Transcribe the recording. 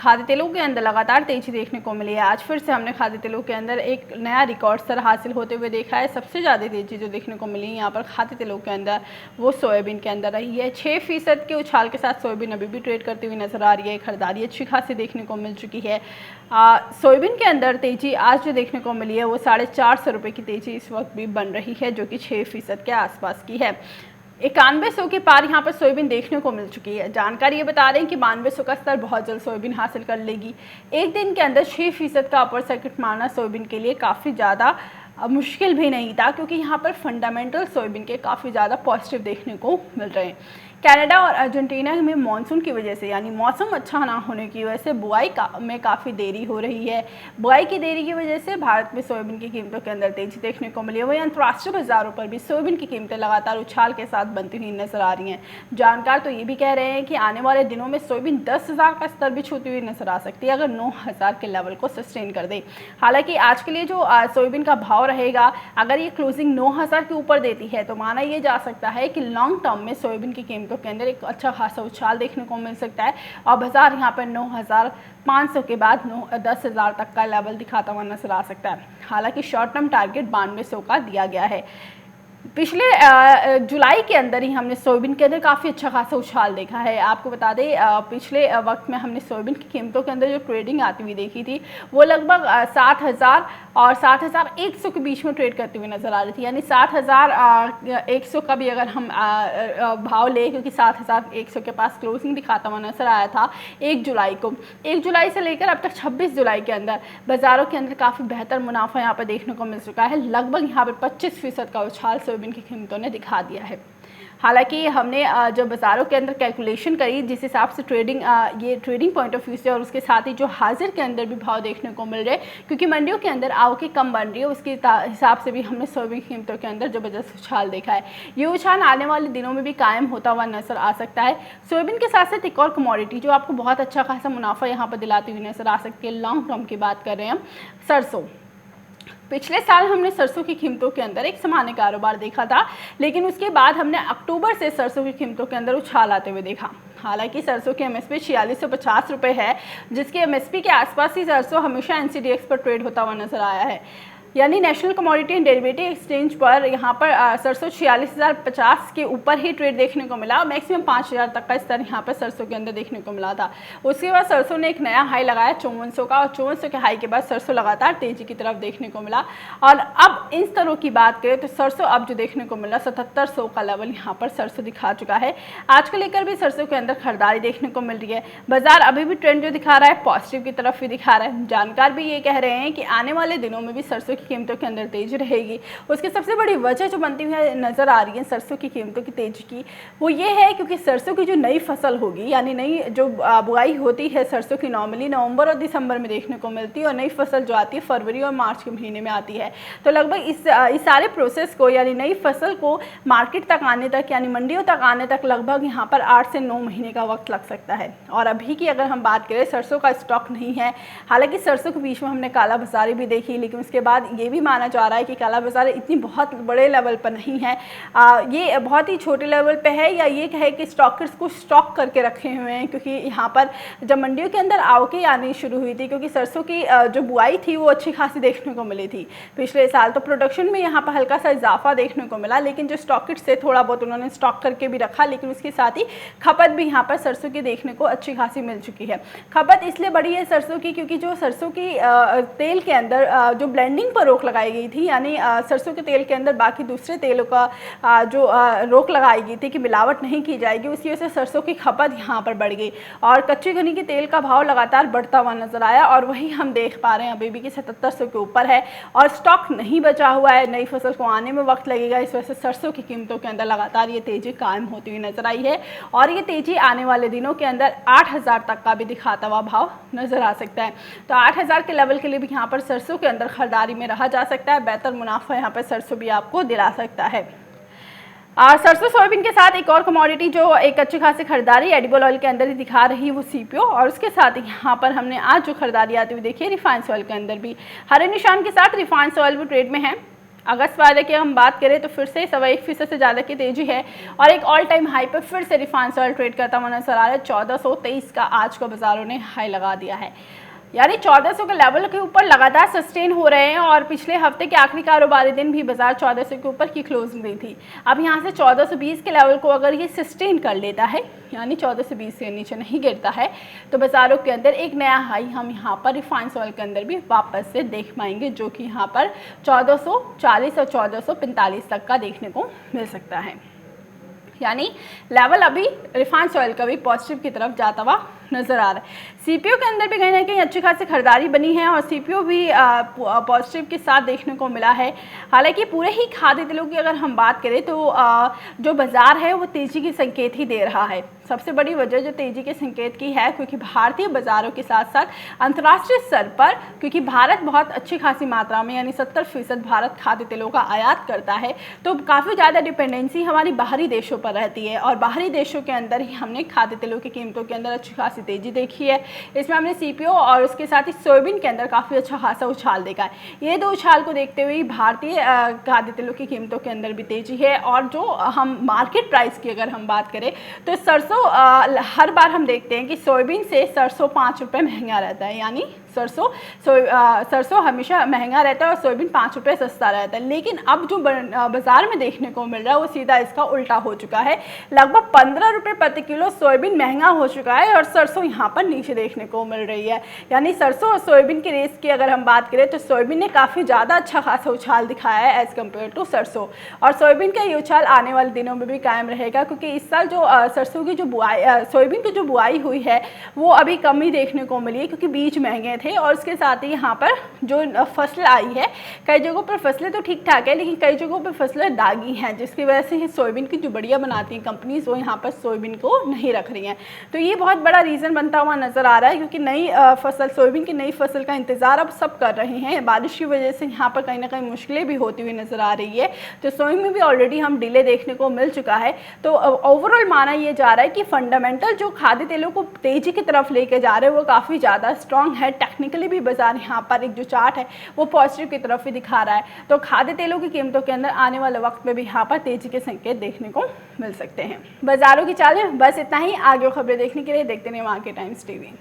खाद्य तेलों के अंदर लगातार तेजी देखने को मिली है। आज फिर से हमने खाद्य तेलों के अंदर एक नया रिकॉर्ड स्तर हासिल होते हुए देखा है। सबसे ज़्यादा तेजी जो देखने को मिली यहाँ पर खाद्य तेलों के अंदर वो सोयाबीन के अंदर रही है। 6% के उछाल के साथ सोयाबीन अभी भी ट्रेड करती हुई नजर आ रही है। खरीदारी अच्छी खासी देखने को मिल चुकी है। सोयाबीन के अंदर तेजी आज जो देखने को मिली है वो 450 रुपये की तेजी इस वक्त भी बन रही है, जो कि 6% के आसपास की है। 9100 के पार यहाँ पर सोयाबीन देखने को मिल चुकी है। जानकारी ये बता रहे हैं कि 9200 का स्तर बहुत जल्द सोयाबीन हासिल कर लेगी। एक दिन के अंदर 6% का अपर सर्किट मारना सोयाबीन के लिए काफ़ी ज़्यादा मुश्किल भी नहीं था, क्योंकि यहाँ पर फंडामेंटल सोयाबीन के काफ़ी ज़्यादा पॉजिटिव देखने को मिल रहे हैं। कनाडा और अर्जेंटीना में मानसून की वजह से, यानी मौसम अच्छा ना होने की वजह से बुआई में काफ़ी देरी हो रही है। बुआई की देरी की वजह से भारत में सोयाबीन की कीमतों के अंदर तेजी देखने को मिली है। वहीं अंतर्राष्ट्रीय बाजारों पर भी सोयाबीन की कीमतें लगातार उछाल के साथ बनती हुई नजर आ रही हैं। जानकार तो ये भी कह रहे हैं कि आने वाले दिनों में सोयाबीन 10,000 का स्तर भी छूती हुई नजर आ सकती है, अगर 9,000 के लेवल को सस्टेन कर दे। हालांकि आज के लिए जो सोयाबीन का भाव रहेगा, अगर ये क्लोजिंग 9,000 के ऊपर देती है तो माना यह जा सकता है कि लॉन्ग टर्म में सोयाबीन की कीमतों के अंदर एक अच्छा खासा उछाल देखने को मिल सकता है और बाजार यहाँ पर 9,500 के बाद 10,000 तक का लेवल दिखाता हुआ नजर आ सकता है। हालांकि शॉर्ट टर्म टारगेट 9200 का दिया गया है। पिछले जुलाई के अंदर ही हमने सोयाबीन के अंदर काफ़ी अच्छा खासा उछाल देखा है। आपको बता दें, पिछले वक्त में हमने सोयाबीन की कीमतों के अंदर जो ट्रेडिंग आती हुई देखी थी वो लगभग 7,000 और 7,100 के बीच में ट्रेड करती हुई नज़र आ रही थी। यानी 7,100 का भी अगर हम भाव ले, क्योंकि 7,100 के पास क्लोजिंग दिखाता हुआ नजर आया था 1 जुलाई को। 1 जुलाई से लेकर अब तक 26 जुलाई के अंदर बाज़ारों के अंदर काफ़ी बेहतर मुनाफा यहाँ पर देखने को मिल चुका है। लगभग यहाँ पर 25% का उछाल सोयाबीन की कीमतों ने दिखा दिया है। हालांकि हमने जब बाज़ारों के अंदर कैलकुलेशन करी, जिस हिसाब से ये ट्रेडिंग पॉइंट ऑफ व्यू से और उसके साथ ही जो हाजिर के अंदर भी भाव देखने को मिल रहे, क्योंकि मंडियों के अंदर आवकें कम बन रही है, उसके हिसाब से भी हमने सोयाबीन की कीमतों के अंदर जबरदस्त उछाल देखा है। ये उछाल आने वाले दिनों में भी कायम होता हुआ नजर आ सकता है। सोयाबीन के साथ साथ एक और कमोडिटी जो आपको बहुत अच्छा खासा मुनाफा यहाँ पर दिलाती हुई नजर आ सकती है, लॉन्ग टर्म की बात कर रहे हैं हम, सरसों। पिछले साल हमने सरसों की कीमतों के अंदर एक सामान्य कारोबार देखा था, लेकिन उसके बाद हमने अक्टूबर से सरसों की कीमतों के अंदर उछाल आते हुए देखा। हालांकि सरसों की एमएसपी 4650 रुपये है, जिसके एमएसपी के आसपास ही सरसों हमेशा एनसीडीएक्स पर ट्रेड होता हुआ नजर आया है। यानी national commodity and derivative exchange पर यहाँ पर सरसों 46,050 के ऊपर ही ट्रेड देखने को मिला। मैक्सिमम 5,000 तक का स्तर यहाँ पर सरसों के अंदर देखने को मिला था। उसके बाद सरसों ने एक नया हाई लगाया 5400 का, और 5400 के हाई के बाद सरसों लगातार तेजी की तरफ देखने को मिला। और अब इन स्तरों की बात करें तो सरसों अब जो देखने को मिला 7700 का लेवल यहाँ पर सरसों दिखा चुका है। आज को लेकर भी सरसों के अंदर खरीदारी देखने को मिल रही है। बाजार अभी भी ट्रेंड जो दिखा रहा है पॉजिटिव की तरफ ही दिखा रहा है। जानकार भी ये कह रहे हैं कि आने वाले दिनों में भी सरसों की कीमतों के अंदर तेजी रहेगी। उसकी सबसे बड़ी वजह जो बनती हुई नजर आ रही है सरसों की कीमतों की तेजी की, वो ये है क्योंकि सरसों की जो नई फसल होगी, यानी नई जो बुआई होती है सरसों की, नॉर्मली नवंबर और दिसंबर में देखने को मिलती है, और नई फसल जो आती है फरवरी और मार्च के महीने में आती है। तो लगभग इस सारे प्रोसेस को, यानी नई फसल को मार्केट तक आने तक, यानी मंडियों तक आने तक लगभग यहाँ पर 8 से 9 महीने का वक्त लग सकता है। और अभी की अगर हम बात करें, सरसों का स्टॉक नहीं है। हालांकि सरसों के बीच में हमने काला बाजारी भी देखी, लेकिन उसके बाद ये भी माना जा रहा है कि काला बाजार इतनी बहुत बड़े लेवल पर नहीं है, ये बहुत ही छोटे लेवल पे है, या ये कहे कि स्टॉकर्स को स्टॉक करके रखे हुए हैं। क्योंकि यहाँ पर जब मंडियों के अंदर आवकें आनी शुरू हुई थी, क्योंकि सरसों की जो बुआई थी वो अच्छी खासी देखने को मिली थी पिछले साल, तो प्रोडक्शन में यहाँ पर हल्का सा इजाफा देखने को मिला। लेकिन जो स्टॉकर्स से थोड़ा बहुत उन्होंने स्टॉक करके भी रखा, लेकिन उसके साथ ही खपत भी यहाँ पर सरसों की देखने को अच्छी खासी मिल चुकी है। खपत इसलिए बढ़ी है सरसों की, क्योंकि जो सरसों की तेल के अंदर जो ब्लेंडिंग पर रोक लगाई गई थी, यानी सरसों के तेल के अंदर बाकी दूसरे तेलों का जो रोक लगाई गई थी कि मिलावट नहीं की जाएगी, उसकी वजह से सरसों की खपत यहाँ पर बढ़ गई और कच्चे घनी के तेल का भाव लगातार बढ़ता हुआ नजर आया। और वही हम देख पा रहे हैं अभी भी कि 7700 के ऊपर है और स्टॉक नहीं बचा हुआ है। नई फसल को आने में वक्त लगेगा, इस वजह से सरसों की कीमतों के अंदर लगातार ये तेजी कायम होती हुई नजर आई है। और ये तेजी आने वाले दिनों के अंदर 8,000 तक का भी दिखाता हुआ भाव नजर आ सकता है। तो 8,000 के लेवल के लिए भी यहाँ पर सरसों के अंदर खरीदारी में रहा जा सकता है। बेहतर मुनाफा यहाँ पर सरसों भी आपको दिला सकता है। सरसों सोयाबीन के साथ एक और कमोडिटी जो एक अच्छी खासी खरीदारी एडिबल ऑयल के अंदर ही दिखा रही है वो सीपीओ, और उसके साथ ही यहाँ पर हमने आज जो खरीदारी आती हुई देखी है रिफाइंड ऑयल के अंदर भी हरे निशान के साथ रिफाइंड ऑयल भी ट्रेड में है। अगस्त वाले की हम बात करें तो फिर से 1.25% से ज़्यादा की तेजी है और एक ऑल टाइम हाई पर फिर से रिफाइंड ऑयल ट्रेड करता हुआ नजर आ रहा है। 1423 का आज को बाजारों ने हाई लगा दिया है, यानी 1400 के लेवल के ऊपर लगातार सस्टेन हो रहे हैं और पिछले हफ्ते के आखिरी कारोबारी दिन भी बाजार 1400 के ऊपर की क्लोजिंग दी थी। अब यहाँ से 1420 के लेवल को अगर ये सस्टेन कर लेता है, यानी 1420 से नीचे नहीं गिरता है, तो बाजारों के अंदर एक नया हाई हम यहाँ पर रिफाइंड ऑयल के अंदर भी वापस से देख पाएंगे, जो कि यहाँ पर 1440 और 1445 तक का देखने को मिल सकता है। यानी लेवल अभी रिफाइंड ऑयल का भी पॉजिटिव की तरफ जाता हुआ नजर आ रहा है। सीपीओ के अंदर भी कहीं ना कहीं अच्छी खासी खरीदारी बनी है और सीपीओ भी पॉजिटिव के साथ देखने को मिला है। हालांकि पूरे ही खाद्य तेलों की अगर हम बात करें तो जो बाजार है वो तेजी के संकेत ही दे रहा है। सबसे बड़ी वजह जो तेजी के संकेत की है, क्योंकि भारतीय बाजारों के साथ साथ अंतर्राष्ट्रीय स्तर पर, क्योंकि भारत बहुत अच्छी खासी मात्रा में यानी 70% भारत खाद्य तेलों का आयात करता है, तो काफ़ी ज़्यादा डिपेंडेंसी हमारी बाहरी देशों पर रहती है और बाहरी देशों के अंदर ही हमने खाद्य तेलों की कीमतों के अंदर अच्छी खासी तेजी देखी है। इसमें हमने सीपीओ और उसके साथ ही सोयाबीन के अंदर काफ़ी अच्छा खासा उछाल देखा है। ये दो उछाल को देखते हुए भारतीय खाद्य तेलों की कीमतों के अंदर भी तेजी है। और जो हम मार्केट प्राइस की अगर हम बात करें तो सरसों हर बार हम देखते हैं कि सोयाबीन से सरसों 5 रुपये महंगा रहता है, यानी सरसों हमेशा महंगा रहता है और सोयाबीन 5 रुपये सस्ता रहता है। लेकिन अब जो बाजार में देखने को मिल रहा है वो सीधा इसका उल्टा हो चुका है। लगभग 15 रुपये प्रति किलो सोयाबीन महंगा हो चुका है और सरसों यहाँ पर नीचे देखने को मिल रही है। यानी सरसों और सोयाबीन की रेस की अगर हम बात करें तो सोयाबीन ने काफ़ी ज़्यादा अच्छा खासा उछाल दिखाया है एज़ कम्पेयर टू सरसों, और सोयाबीन का ये उछाल आने वाले दिनों में भी कायम रहेगा, क्योंकि इस साल जो सरसों की जो बुआई सोयाबीन की जो बुआई हुई है वो अभी कम ही देखने को मिली है, क्योंकि बीज महंगे थे। और उसके साथ ही यहाँ पर जो फसल आई है, कई जगहों पर फसलें तो ठीक ठाक है लेकिन कई जगहों पर फसलें दागी हैं, जिसकी वजह से सोयाबीन की जो बढ़िया बनाती हैं कंपनीज वो यहाँ पर सोयाबीन को नहीं रख रही हैं। तो ये बहुत बड़ा रीज़न बनता हुआ नज़र आ रहा है, क्योंकि नई फसल सोयाबीन की नई फसल का इंतज़ार अब सब कर रहे हैं। बारिश की वजह से यहाँ पर कहीं ना कहीं मुश्किलें भी होती हुई नज़र आ रही है। तो सोयाबीन में भी ऑलरेडी हम डिले देखने को मिल चुका है। तो ओवरऑल माना यह जा रहा है कि फंडामेंटल जो खाद्य तेलों को तेजी की तरफ लेके जा रहे हैं वो काफ़ी ज़्यादा स्ट्रॉन्ग है। टेक्निकली भी बाजार यहाँ पर एक जो चार्ट है वो पॉजिटिव की तरफ ही दिखा रहा है। तो खाद्य तेलों की कीमतों के अंदर आने वाले वक्त में भी यहाँ पर तेजी के संकेत देखने को मिल सकते हैं। बाजारों की चालें बस इतना ही। आगे खबरें देखने के लिए देखते रहिए मार्केट टाइम्स टीवी।